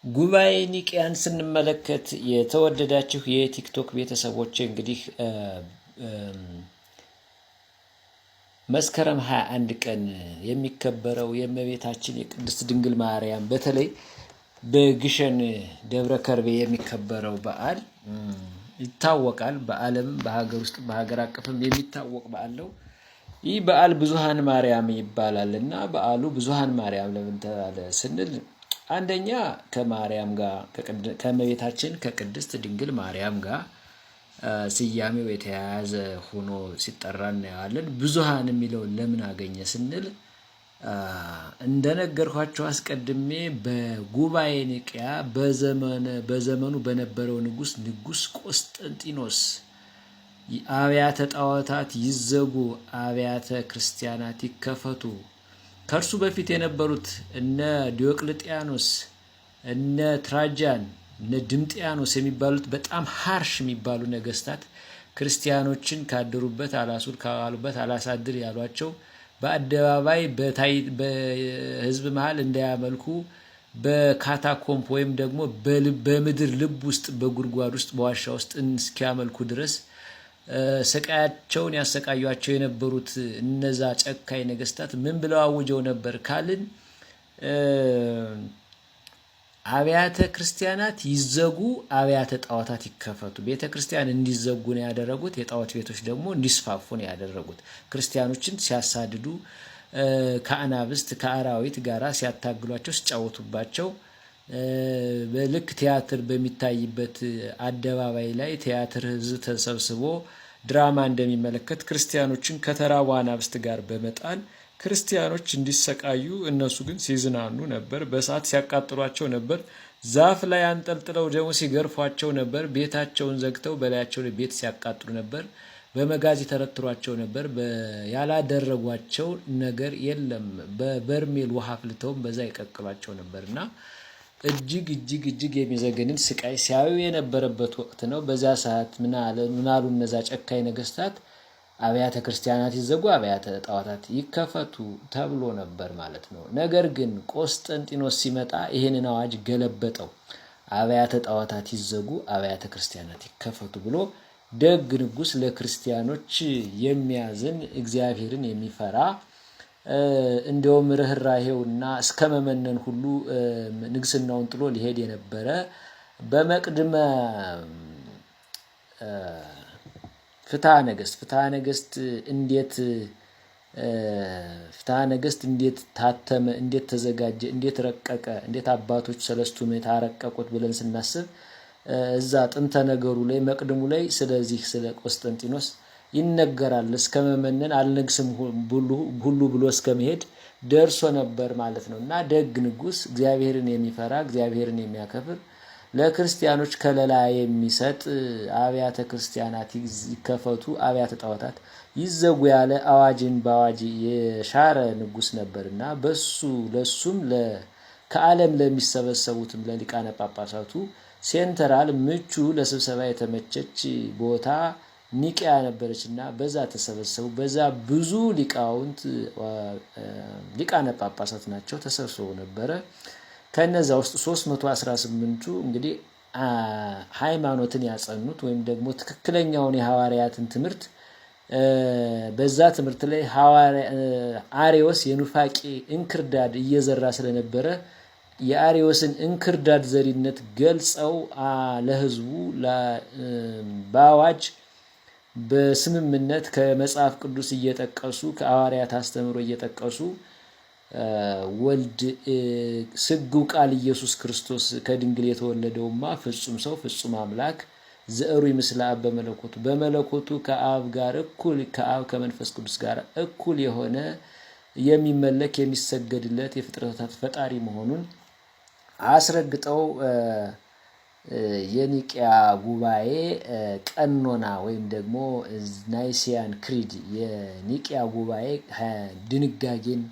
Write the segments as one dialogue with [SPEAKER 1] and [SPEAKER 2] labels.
[SPEAKER 1] ጉባኤ ኒቂያን ስንመለከት የተወደዳችሁ የቲክቶክ ቤተሰቦች እንግዲህ መስከረም 21 ቀን የሚከበረው የእመቤታችን የቅድስት ድንግል ማርያም በተለይ በግሸን ደብረ ከርቤ የሚከበረው በዓል ይታወቃል። በዓለም በሀገር ውስጥ በሀገር አቀፍም የሚታወቅ በዓል ነው። ይህ በዓል ብዙሃን ማርያም ይባላልና በዓሉ ብዙሃን ማርያም ለምን ተባለ ስንል አንደኛ ከማርያም ጋር ከእመቤታችን ከቅድስት ድንግል ማርያም ጋር ስያሜው የተያያዘ ሆኖ ሲጠራ እናያለን። ብዙሃን የሚለውን ለምን አገኘ ስንል እንደነገርኳቸው አስቀድሜ በጉባኤ ኒቂያ በዘመኑ በነበረው ንጉስ ቆስጠንጢኖስ አብያተ ጣዖታት ይዘጉ፣ አብያተ ክርስቲያናት ይከፈቱ፣ ከእርሱ በፊት የነበሩት እነ ዲዮቅልጥያኖስ እነ ትራጃን እነ ድምጥያኖስ የሚባሉት በጣም ሃርሽ የሚባሉ ነገስታት ክርስቲያኖችን ካደሩበት አላሱር ካሉበት አላሳድር ያሏቸው በአደባባይ በህዝብ መሃል እንዳያመልኩ በካታኮምፕ ወይም ደግሞ በምድር ልብ ውስጥ በጉድጓድ ውስጥ በዋሻ ውስጥ እስኪያመልኩ ድረስ ስቃያቸውን ያሰቃዩቸው የነበሩት እነዛ ጨካኝ ነገስታት ምን ብለው አውጀው ነበር ካልን አብያተ ክርስቲያናት ይዘጉ፣ አብያተ ጣዖታት ይከፈቱ። ቤተ ክርስቲያን እንዲዘጉ ነው ያደረጉት። የጣዖት ቤቶች ደግሞ እንዲስፋፉ ነው ያደረጉት። ክርስቲያኖችን ሲያሳድዱ ከአናብስት ከአራዊት ጋራ ሲያታግሏቸው ሲጫወቱባቸው በልክ ቲያትር በሚታይበት አደባባይ ላይ ቲያትር ህዝብ ተሰብስቦ ድራማ እንደሚመለከት ክርስቲያኖችን ከተራቡ አናብስት ጋር በመጣል ክርስቲያኖች እንዲሰቃዩ እነሱ ግን ሲዝናኑ ነበር። በእሳት ሲያቃጥሏቸው ነበር። ዛፍ ላይ አንጠልጥለው ደግሞ ሲገርፏቸው ነበር። ቤታቸውን ዘግተው በላያቸው ላይ ቤት ሲያቃጥሉ ነበር። በመጋዝ ተረትሯቸው ነበር። ያላደረጓቸው ነገር የለም። በበርሜል ውሃ አፍልተውም በዛ ይቀቅሏቸው ነበርና እጅግ የሚዘገንን ስቃይ ሲያዩ የነበረበት ወቅት ነው። በዛ ሰዓት ምናሉ እነዛ ጨካኝ ነገስታት አብያተ ክርስቲያናት ይዘጉ፣ አብያተ ጣዖታት ይከፈቱ ተብሎ ነበር ማለት ነው። ነገር ግን ቆስጠንጢኖስ ሲመጣ ይሄንን አዋጅ ገለበጠው። አብያተ ጣዖታት ይዘጉ፣ አብያተ ክርስቲያናት ይከፈቱ ብሎ ደግ ንጉስ ለክርስቲያኖች የሚያዝን እግዚአብሔርን የሚፈራ እንደውም ርህራሄውና እስከ መመነን ሁሉ ንግስናውን ጥሎ ሊሄድ የነበረ በመቅድመ ፍትሐ ነገስት እንዴት ታተመ፣ እንዴት ተዘጋጀ፣ እንዴት ረቀቀ፣ እንዴት አባቶች ሰለስቱ ምዕት አረቀቁት ብለን ስናስብ እዛ ጥንተ ነገሩ ላይ መቅድሙ ላይ ስለዚህ ስለ ቆስጠንጢኖስ ይነገራል። እስከ መመነን አልነግስም ሁሉ ብሎ እስከመሄድ ደርሶ ነበር ማለት ነው። እና ደግ ንጉስ እግዚአብሔርን የሚፈራ እግዚአብሔርን የሚያከብር ለክርስቲያኖች ከለላ የሚሰጥ አብያተ ክርስቲያናት ይከፈቱ፣ አብያተ ጣዖታት ይዘጉ ያለ አዋጅን በአዋጅ የሻረ ንጉስ ነበርና ለሱም ከዓለም ለሚሰበሰቡትም ለሊቃነ ጳጳሳቱ ሴንትራል ምቹ ለስብሰባ የተመቸች ቦታ ኒቂያ ነበረችና በዛ ተሰበሰቡ። በዛ ብዙ ሊቃነ ጳጳሳት ናቸው ተሰብስበው ነበረ። ከነዛ ውስጥ 318ቱ እንግዲህ ሃይማኖትን ያጸኑት ወይም ደግሞ ትክክለኛውን የሐዋርያትን ትምህርት በዛ ትምህርት ላይ አሪዮስ የኑፋቄ እንክርዳድ እየዘራ ስለነበረ የአሪዮስን እንክርዳድ ዘሪነት ገልጸው ለህዝቡ በአዋጅ በስምምነት ከመጽሐፍ ቅዱስ እየጠቀሱ ከሐዋርያት አስተምሮ እየጠቀሱ ወልድ ስግው ቃል ኢየሱስ ክርስቶስ ከድንግል የተወለደውማ ፍጹም ሰው ፍጹም አምላክ ዘእሩ ምስለ አብ በመለኮቱ ከአብ ጋር እኩል ከአብ ከመንፈስ ቅዱስ ጋር እኩል የሆነ የሚመለክ የሚሰገድለት የፍጥረታት ፈጣሪ መሆኑን አስረግጠው የኒቂያ ጉባኤ ቀኖና ወይም ደግሞ ናይሲያን ክሪድ የኒቂያ ጉባኤ ድንጋጌን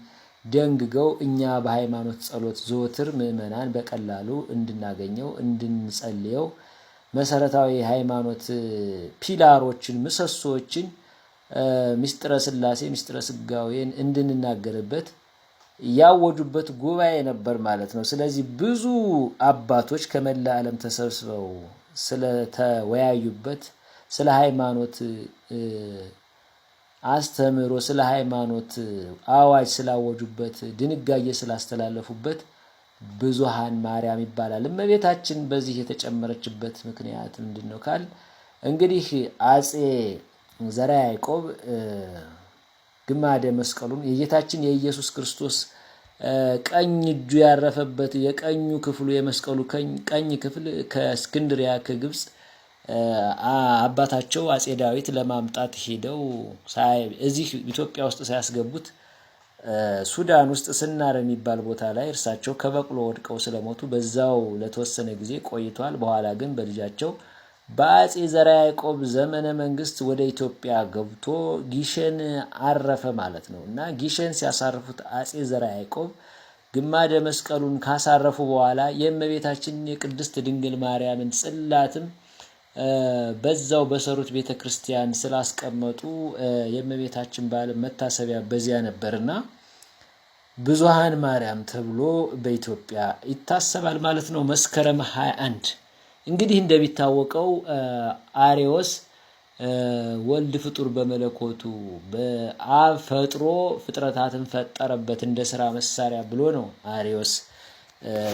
[SPEAKER 1] ደንግገው እኛ በሃይማኖት ጸሎት ዘወትር ምዕመናን በቀላሉ እንድናገኘው እንድንጸልየው መሰረታዊ ሃይማኖት ፒላሮችን ምሰሶችን ምስጢረ ሥላሴ ምስጢረ ሥጋዌን እንድንናገርበት ያወጁበት ጉባኤ ነበር ማለት ነው። ስለዚህ ብዙ አባቶች ከመላ ዓለም ተሰብስበው ስለተወያዩበት ስለ ሃይማኖት አስተምሮ ስለ ሃይማኖት አዋጅ ስላወጁበት ድንጋጌ ስላስተላለፉበት ብዙሃን ማርያም ይባላል። እመቤታችን በዚህ የተጨመረችበት ምክንያት ምንድነው ካል እንግዲህ አጼ ዘርዓ ያዕቆብ ግማደ መስቀሉን የጌታችን የኢየሱስ ክርስቶስ ቀኝ እጁ ያረፈበት የቀኙ ክፍሉ የመስቀሉ ቀኝ ክፍል ከእስክንድሪያ ከግብጽ አባታቸው አጼ ዳዊት ለማምጣት ሄደው እዚህ ኢትዮጵያ ውስጥ ሳያስገቡት ሱዳን ውስጥ ስናር የሚባል ቦታ ላይ እርሳቸው ከበቅሎ ወድቀው ስለሞቱ በዛው ለተወሰነ ጊዜ ቆይቷል። በኋላ ግን በልጃቸው በአጼ ዘርዓ ያዕቆብ ዘመነ መንግስት ወደ ኢትዮጵያ ገብቶ ጊሸን አረፈ ማለት ነው። እና ጊሸን ሲያሳርፉት አጼ ዘርዓ ያዕቆብ ግማደ መስቀሉን ካሳረፉ በኋላ የእመቤታችን የቅድስት ድንግል ማርያምን ጽላትም በዛው በሰሩት ቤተክርስቲያን ስላስቀመጡ የእመቤታችን በዓል መታሰቢያ በዚያ ነበርና ብዙሃን ማርያም ተብሎ በኢትዮጵያ ይታሰባል ማለት ነው። መስከረም 21 እንግዲህ እንደሚታወቀው አርዮስ ወልድ ፍጡር በመለኮቱ በአብ ፈጥሮ ፍጥረታትን ፈጠረበት እንደ ስራ መሳሪያ ብሎ ነው አርዮስ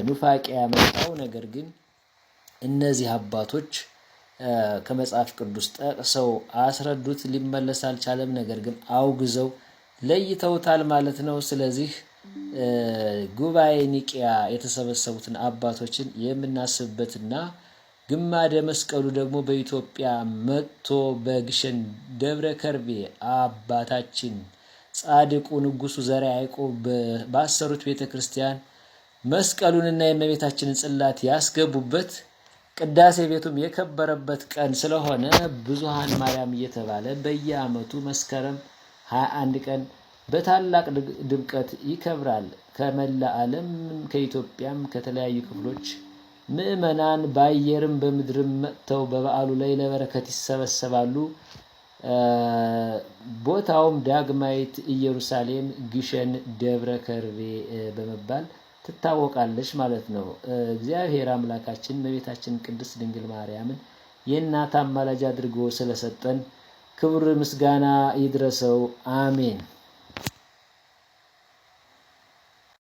[SPEAKER 1] ኑፋቄ ያመጣው። ነገር ግን እነዚህ አባቶች ከመጽሐፍ ቅዱስ ጠቅሰው አስረዱት፣ ሊመለስ አልቻለም። ነገር ግን አውግዘው ለይተውታል ማለት ነው። ስለዚህ ጉባኤ ኒቂያ የተሰበሰቡትን አባቶችን የምናስብበትና ግማደ መስቀሉ ደግሞ በኢትዮጵያ መጥቶ በግሸን ደብረ ከርቤ አባታችን ጻድቁ ንጉሱ ዘርዓ ያዕቆብ ባሰሩት ቤተክርስቲያን መስቀሉንና የእመቤታችንን ጽላት ያስገቡበት ቅዳሴ ቤቱም የከበረበት ቀን ስለሆነ ብዙሃን ማርያም እየተባለ በየዓመቱ መስከረም 21 ቀን በታላቅ ድምቀት ይከብራል። ከመላ ዓለም ከኢትዮጵያም ከተለያዩ ክፍሎች ምእመናን በአየርም በምድርም መጥተው በበዓሉ ላይ ለበረከት ይሰበሰባሉ። ቦታውም ዳግማዊት ኢየሩሳሌም ግሸን ደብረ ከርቤ በመባል ትታወቃለች ማለት ነው። እግዚአብሔር አምላካችን እመቤታችን ቅድስት ድንግል ማርያምን የእናት አማላጅ አድርጎ ስለሰጠን ክብር ምስጋና ይድረሰው። አሜን።